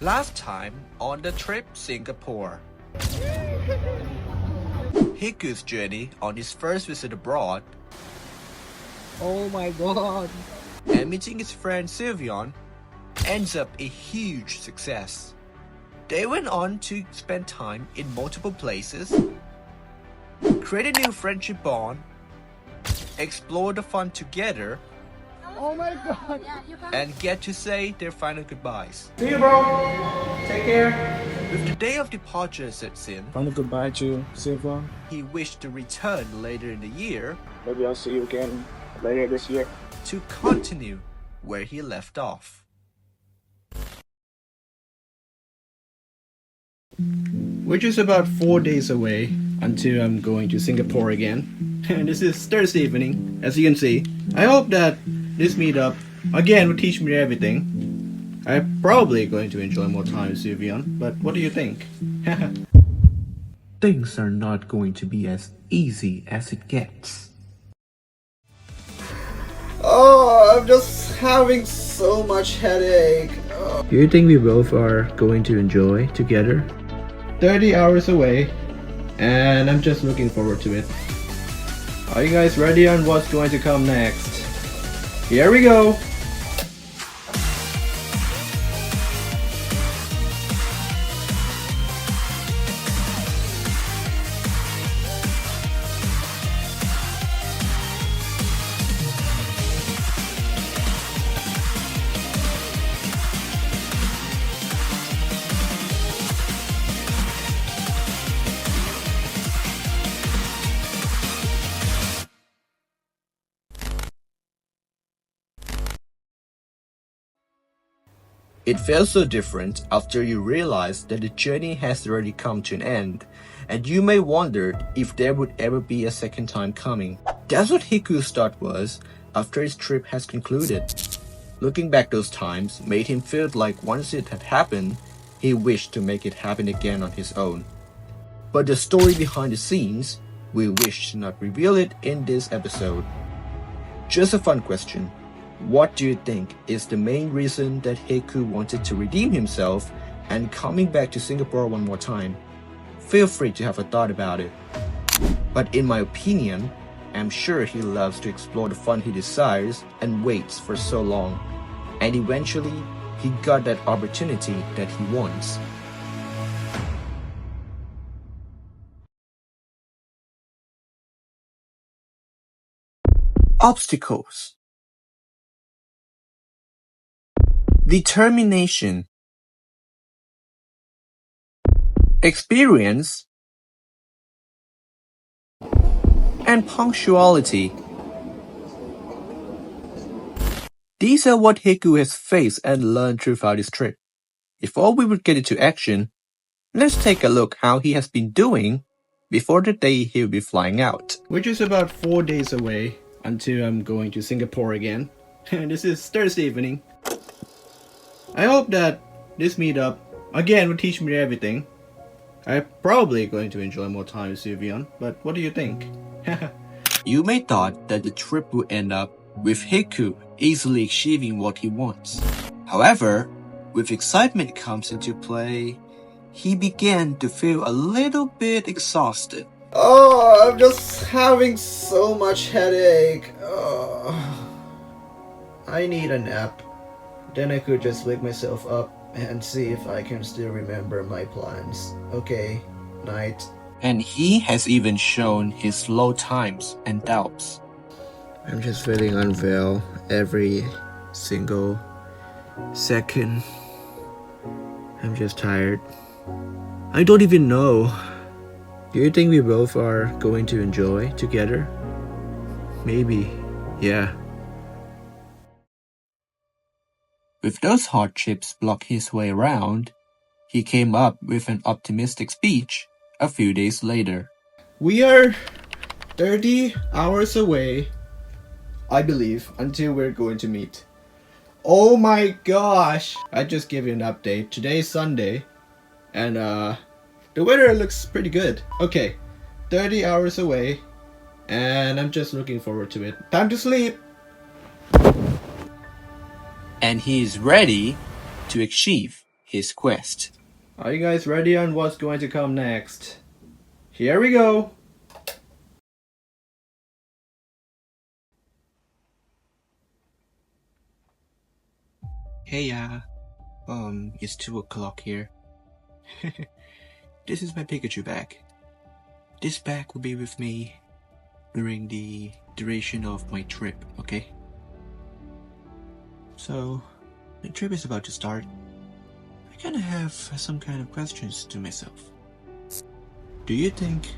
Last time on the trip Singapore. Hikku's journey on his first visit abroad Oh my god. and meeting his friend Sylveon ends up a huge success. They went on to spend time in multiple places, create a new friendship bond, explore the fun together, Oh my god. and get to say their final goodbyes. See you, bro. Take care. With the day of departure sets in, Final goodbye to Sylveon. he wished to return later in the year Maybe I'll see you again later this year. to continue where he left off. We're just about 4 days away until I'm going to Singapore again. And this is Thursday evening, as you can see. I hope that this meetup again will teach me everything. I'm probably going to enjoy more time with Sylveon, but what do you think? Things are not going to be as easy as it gets. Oh, I'm just having so much headache. Do you think we both are going to enjoy together? 30 hours away, and I'm just looking forward to it. Are you guys ready on what's going to come next? Here we go! It feels so different after you realize that the journey has already come to an end, and you may wonder if there would ever be a second time coming. That's what Hikku's thought was after his trip has concluded. Looking back, those times made him feel like once it had happened, he wished to make it happen again on his own. But the story behind the scenes, we wish to not reveal it in this episode. Just a fun question. What do you think is the main reason that Hikku wanted to redeem himself and coming back to Singapore one more time? Feel free to have a thought about it. But in my opinion, I'm sure he loves to explore the fun he desires and waits for so long. And eventually, he got that opportunity that he wants. Obstacles. Determination, experience, and punctuality. These are what Hikku has faced and learned throughout his trip. Before we would get into action, let's take a look how he has been doing before the day he'll be flying out. We're just about 4 days away until I'm going to Singapore again. And this is Thursday evening. I hope that this meetup again will teach me everything. I'm probably going to enjoy more time with Sylveon, but what do you think? You may thought that the trip would end up with Hikku easily achieving what he wants. However, with excitement comes into play, he began to feel a little bit exhausted. Oh, I'm just having so much headache. I need a nap. Then I could just wake myself up and see if I can still remember my plans. Okay, night. And he has even shown his slow times and doubts. I'm just feeling unwell every single second. I'm just tired. I don't even know. Do you think we both are going to enjoy together? Maybe, yeah. With those hardships block his way around, he came up with an optimistic speech a few days later. We are 30 hours away, I believe, until we're going to meet. Oh my gosh! I just gave you an update. Today is Sunday, and the weather looks pretty good. Okay, 30 hours away, and I'm just looking forward to it. Time to sleep! And he is ready to achieve his quest. Are you guys ready on what's going to come next? Here we go! Hey, it's 2 o'clock here. This is my Pikachu bag. This bag will be with me during the duration of my trip, okay? So, the trip is about to start. I kinda have some kind of questions to myself. Do you think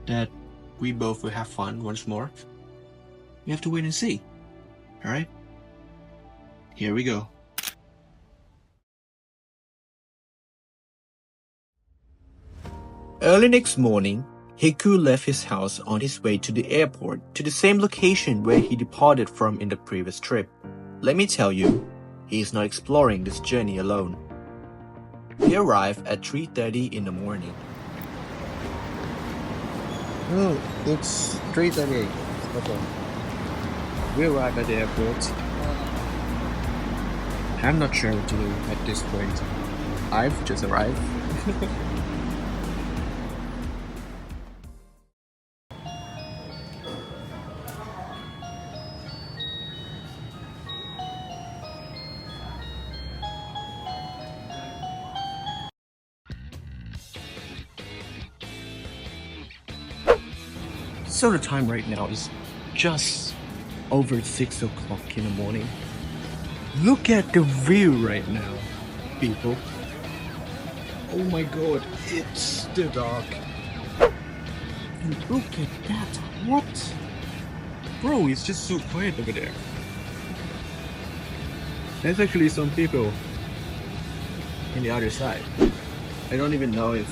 that we both will have fun once more? We have to wait and see, alright? Here we go. Early next morning, Hikku left his house on his way to the airport, to the same location where he departed from in the previous trip. Let me tell you, he is not exploring this journey alone. He arrived at 3:30 in the morning. Oh, it's 3:38. Okay. We arrived at the airport. I'm not sure what to do at this point. I've just arrived. So the time right now is just over 6 o'clock in the morning. Look at the view right now, people. Oh my god, it's still dark. And look at that, what? Bro, it's just so quiet over there. There's actually some people in the other side. I don't even know if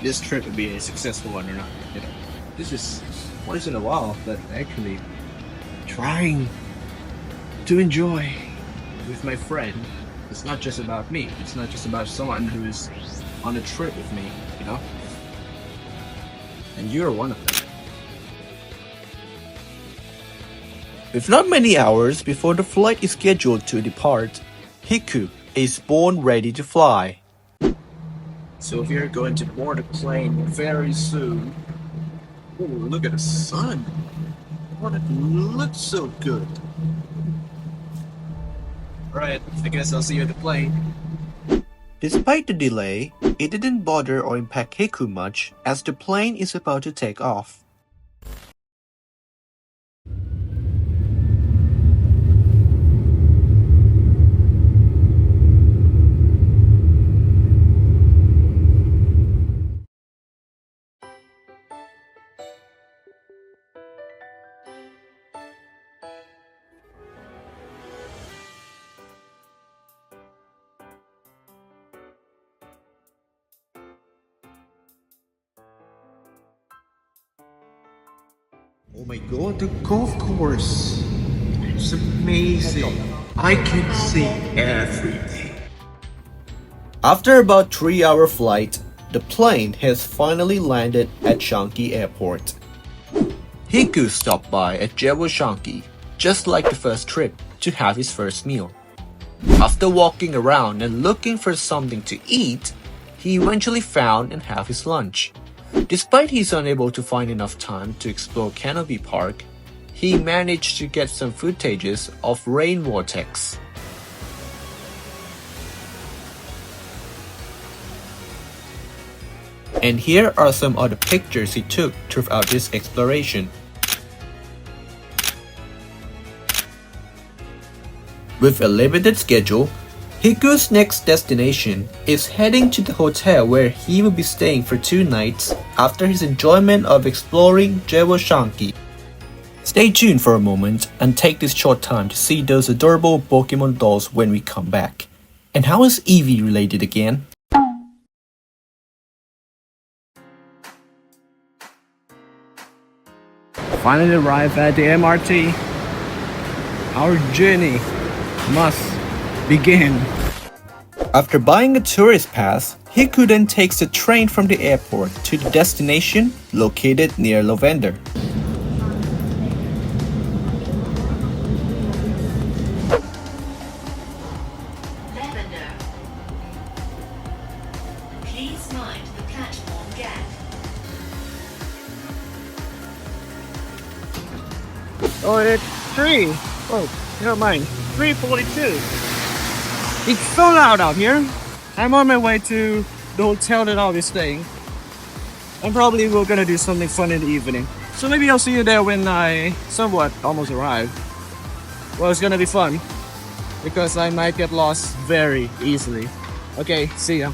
this trip will be a successful one or not, you know. This is once in a while that actually trying to enjoy with my friend. It's not just about me. It's not just about someone who is on a trip with me, you know? And you're one of them. With not many hours before the flight is scheduled to depart, Hikku is born ready to fly. So we are going to board a plane very soon. Oh, look at the sun. Oh, it looks so good. Alright, I guess I'll see you at the plane. Despite the delay, it didn't bother or impact Hikku much as the plane is about to take off. Oh my god, the golf course! It's amazing! I can see everything. After about 3-hour flight, the plane has finally landed at Shanki Airport. Hikku stopped by at Jewo Shanki, just like the first trip, to have his first meal. After walking around and looking for something to eat, he eventually found and had his lunch. Despite he's unable to find enough time to explore Canopy Park, he managed to get some footages of Rain Vortex. And here are some other pictures he took throughout this exploration. With a limited schedule, Hikku's next destination is heading to the hotel where he will be staying for 2 nights after his enjoyment of exploring Jewo Shanki. Stay tuned for a moment and take this short time to see those adorable Pokemon dolls when we come back. And how is Eevee related again? Finally arrived at the MRT. Our journey must begin. After buying a tourist pass, Hikku then takes the train from the airport to the destination located near Lavender. Please mind the platform gap. Oh, it's 3. Oh, never mind. 3:42. It's so loud out here. I'm on my way to the hotel that I'll be staying. And probably we're gonna do something fun in the evening. So maybe I'll see you there when I somewhat almost arrive. Well, it's gonna be fun because I might get lost very easily. Okay, see ya.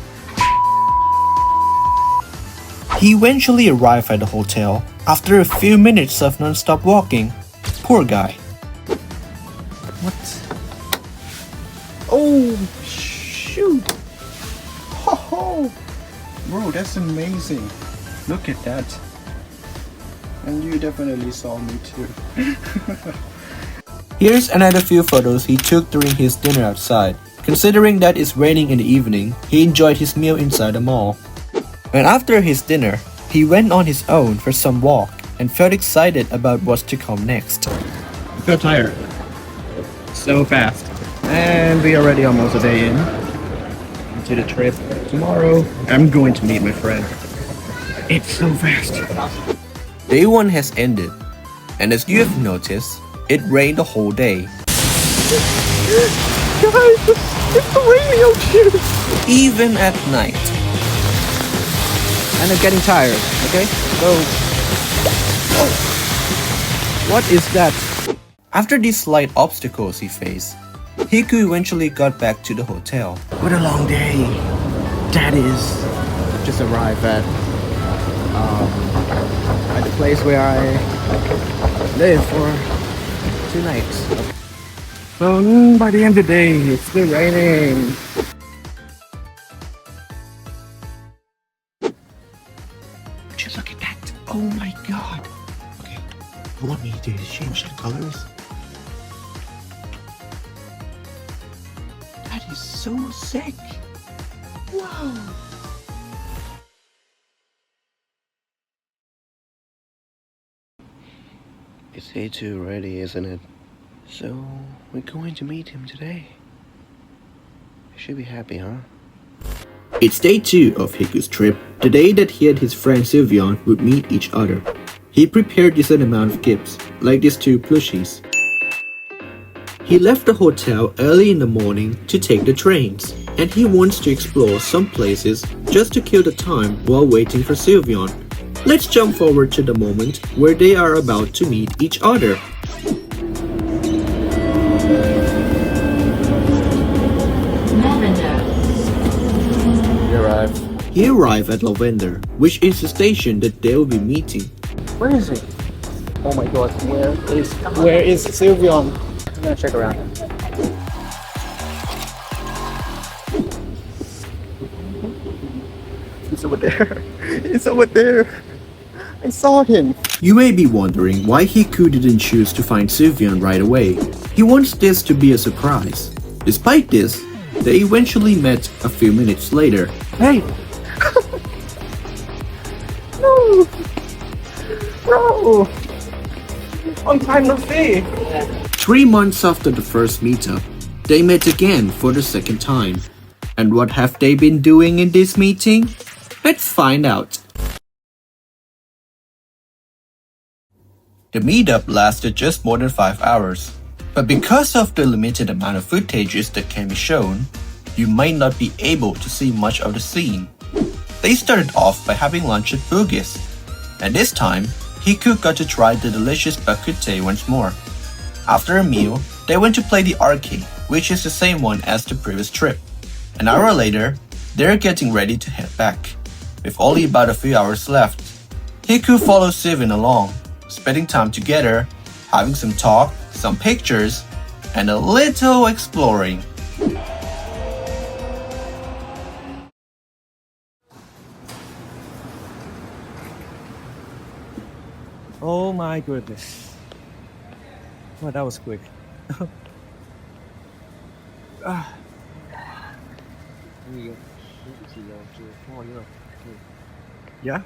He eventually arrived at the hotel after a few minutes of non-stop walking. Poor guy. What? Oh, shoot. Oh, bro, that's amazing. Look at that. And you definitely saw me too. Here's another few photos he took during his dinner outside. Considering that it's raining in the evening, he enjoyed his meal inside the mall. And after his dinner, he went on his own for some walk and felt excited about what's to come next. I feel tired. So fast. And we already almost a day in into the trip. Tomorrow, I'm going to meet my friend. It's so fast. Day 1 has ended, and as you have noticed, it rained the whole day. Guys, it's raining out here. Even at night. And I'm getting tired, okay? So, what is that? After these slight obstacles he faced, Hikku eventually got back to the hotel. What a long day. That is. Just arrived at the place where I live for 2 nights. So by the end of the day, it's still raining. Just look at that. Oh my god. Okay, you want me to change the colors? That is so sick. Wow. It's day 2 already, isn't it? So, we're going to meet him today. I should be happy, huh? It's day 2 of Hikku's trip, the day that he and his friend Sylveon would meet each other. He prepared a decent amount of gifts, like these 2 plushies. He left the hotel early in the morning to take the trains, and he wants to explore some places just to kill the time while waiting for Sylveon. Let's jump forward to the moment where they are about to meet each other. He arrived at Lavender, which is the station that they will be meeting. Where is he? Oh my god, where is Sylveon? I'm gonna check around. He's over there. He's over there. I saw him. You may be wondering why Hikku didn't choose to find Sylveon right away. He wants this to be a surprise. Despite this, they eventually met a few minutes later. Hey! No! Bro! Long time no see! 3 months after the first meetup, they met again for the second time. And what have they been doing in this meeting? Let's find out. The meetup lasted just more than 5 hours. But because of the limited amount of footages that can be shown, you might not be able to see much of the scene. They started off by having lunch at Boogie's, and this time, Hikku got to try the delicious bakute once more. After a meal, they went to play the arcade, which is the same one as the previous trip. An hour later, they're getting ready to head back. With only about a few hours left, Hikku follows Sylveon along, spending time together, having some talk, some pictures, and a little exploring. Oh my goodness. Well, that was quick. Yeah?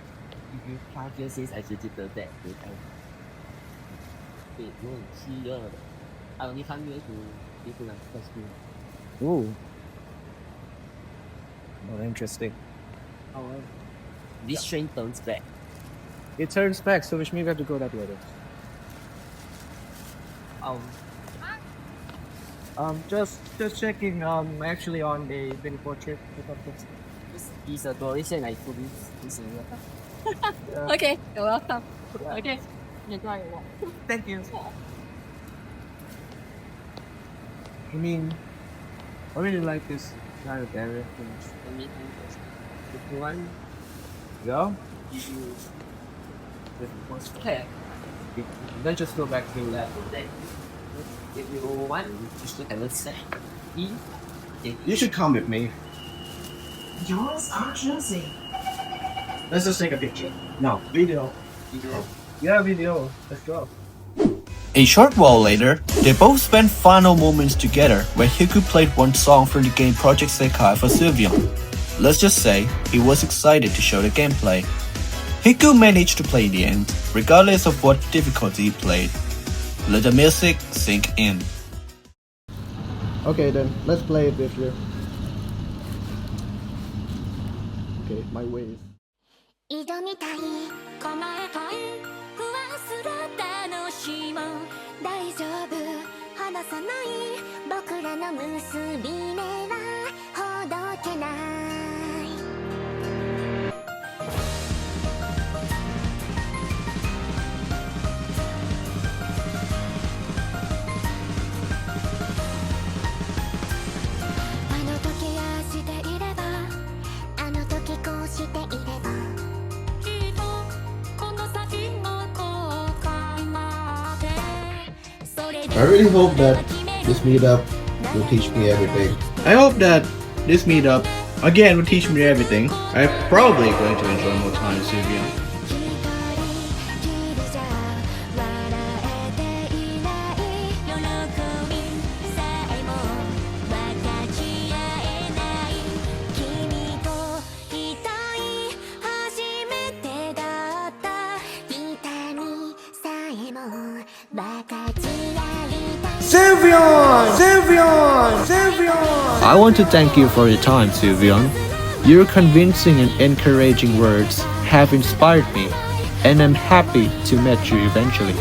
Oh. Oh, interesting. However, This train turns back. it turns back, so which means we have to go that way. Then. Just checking. Actually on the 24 trip. He's a tourist and I tourist. He's a Okay, you're welcome. Okay, enjoy your walk. Thank you. I mean, I really like this kind of area. If you want, Go. you Okay. Then just go back to that. if you want, just look at the set. You should come with me. Yours are closing. Let's just take a picture. No, video. Yeah, video. Let's go. A short while later, they both spent final moments together where Hikku played one song from the game Project Sekai for Sylveon. Let's just say he was excited to show the gameplay. Hikku managed to play in the end, regardless of what difficulty he played. Let the music sink in. Okay then, let's play it with you. Okay, my ways. 挑みたい構えたい不安すら楽しもう大丈夫離さない僕らの結び目はほどけないあの時ああしていればあの時こうしていれば I really hope that this meetup will teach me everything. I hope that this meetup again will teach me everything. I'm probably going to enjoy more time with Sylveon. 一人きりじゃ笑えていない喜びさえも分かち合えない君と一体初めてだった痛みさえも分かち合いたい Sylveon! Sylveon! Sylveon! I want to thank you for your time, Sylveon. Your convincing and encouraging words have inspired me, and I'm happy to meet you eventually.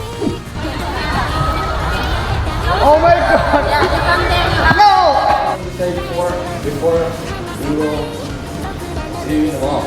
Oh my god! No! To say before we will see you in the wall.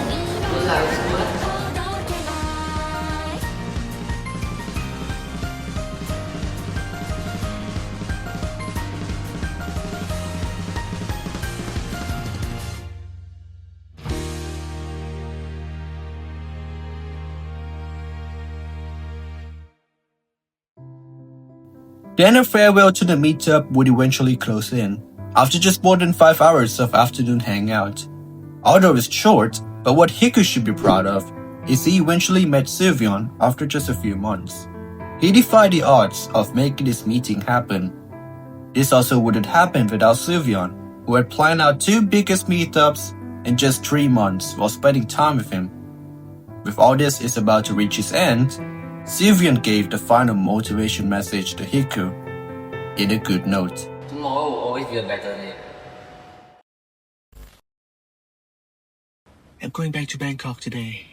Then a farewell to the meetup would eventually close in, after just more than 5 hours of afternoon hangout. Although it's short, but what Hikku should be proud of is he eventually met Sylveon after just a few months. He defied the odds of making this meeting happen. This also wouldn't happen without Sylveon, who had planned out 2 biggest meetups in just 3 months while spending time with him. With all this is about to reach its end, Sylveon gave the final motivation message to Hikku in a good note. Tomorrow will always be a better day. I'm going back to Bangkok today.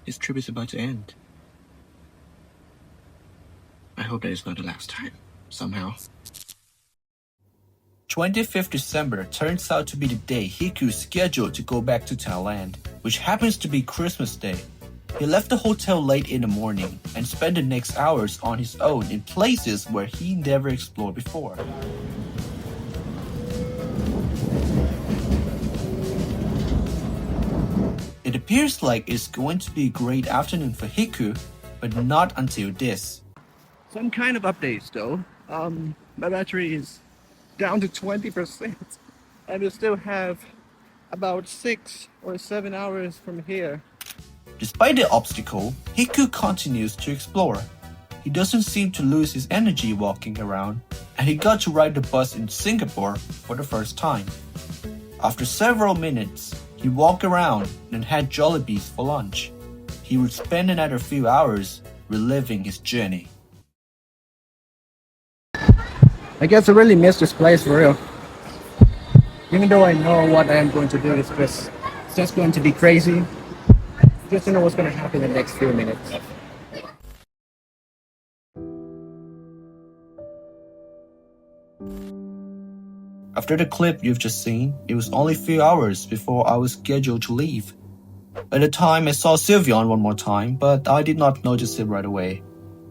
This trip is about to end. I hope that it's not the last time, somehow. 25th December turns out to be the day Hikku is scheduled to go back to Thailand, which happens to be Christmas Day. He left the hotel late in the morning and spent the next hours on his own in places where he never explored before. It appears like it's going to be a great afternoon for Hikku, but not until this. Some kind of updates though. My battery is down to 20%, and we still have about 6 or 7 hours from here. Despite the obstacle, Hikku continues to explore. He doesn't seem to lose his energy walking around, and he got to ride the bus in Singapore for the first time. After several minutes, he walked around and had Jollibees for lunch. He would spend another few hours reliving his journey. I guess I really miss this place for real. Even though I know what I am going to do is just It's just going to be crazy. Just to know what's going to happen in the next few minutes. After the clip you've just seen, it was only a few hours before I was scheduled to leave. At the time, I saw Sylveon one more time, but I did not notice it right away.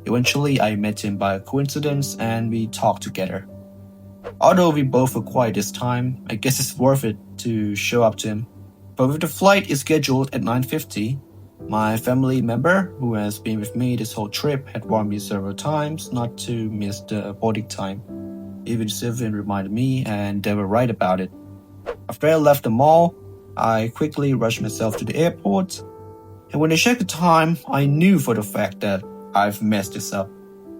Eventually, I met him by coincidence and we talked together. Although we both were quiet this time, I guess it's worth it to show up to him. But with the flight is scheduled at 9:50, my family member, who has been with me this whole trip, had warned me several times not to miss the boarding time. Even Sylveon reminded me, and they were right about it. After I left the mall, I quickly rushed myself to the airport, and when I checked the time, I knew for the fact that I've messed this up.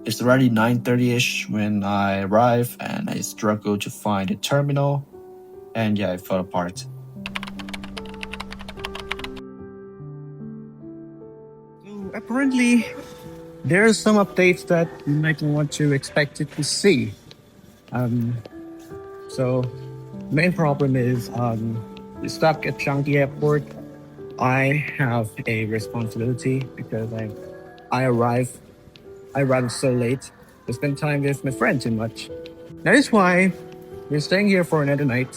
It's already 9:30ish when I arrived, and I struggled to find the terminal, and yeah, it fell apart. So apparently, there are some updates that you might want to expect it to see. So main problem is we're stuck at Changi Airport. I have a responsibility because I arrived so late to spend time with my friend too much. That is why we're staying here for another night,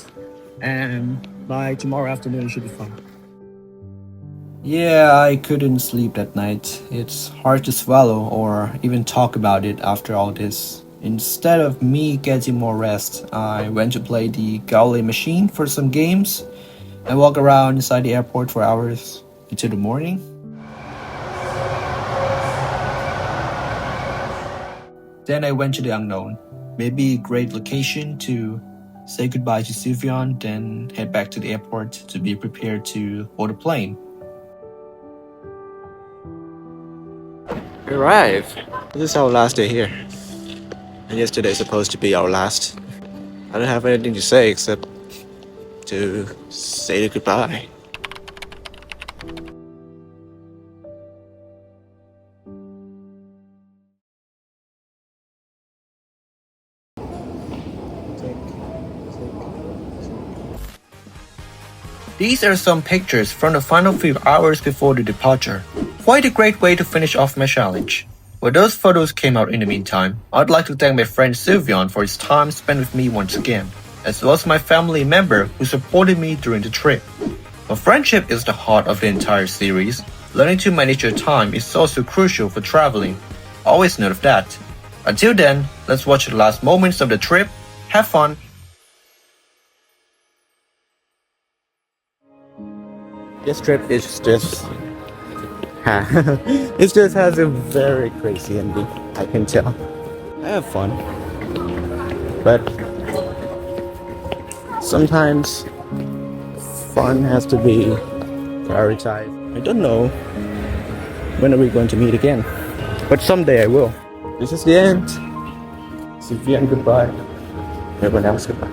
and by tomorrow afternoon it should be fine. Yeah, I couldn't sleep that night. It's hard to swallow or even talk about it after all this. Instead of me getting more rest, I went to play the Gaole machine for some games and walk around inside the airport for hours until the morning. Then I went to the unknown. Maybe a great location to say goodbye to Sylveon, then head back to the airport to be prepared to board a plane. We arrived. This is our last day here. And yesterday is supposed to be our last. I don't have anything to say except to say the goodbye. These are some pictures from the final few hours before the departure. Quite a great way to finish off my challenge. While those photos came out in the meantime, I'd like to thank my friend Sylveon for his time spent with me once again, as well as my family member who supported me during the trip. While friendship is the heart of the entire series, learning to manage your time is also crucial for traveling. Always note of that. Until then, let's watch the last moments of the trip. Have fun! This trip is just... it just has a very crazy ending, I can tell. I have fun. But sometimes fun has to be prioritized. I don't know when are we going to meet again, but someday I will. This is the end. Sylveon, goodbye. Everyone else, goodbye.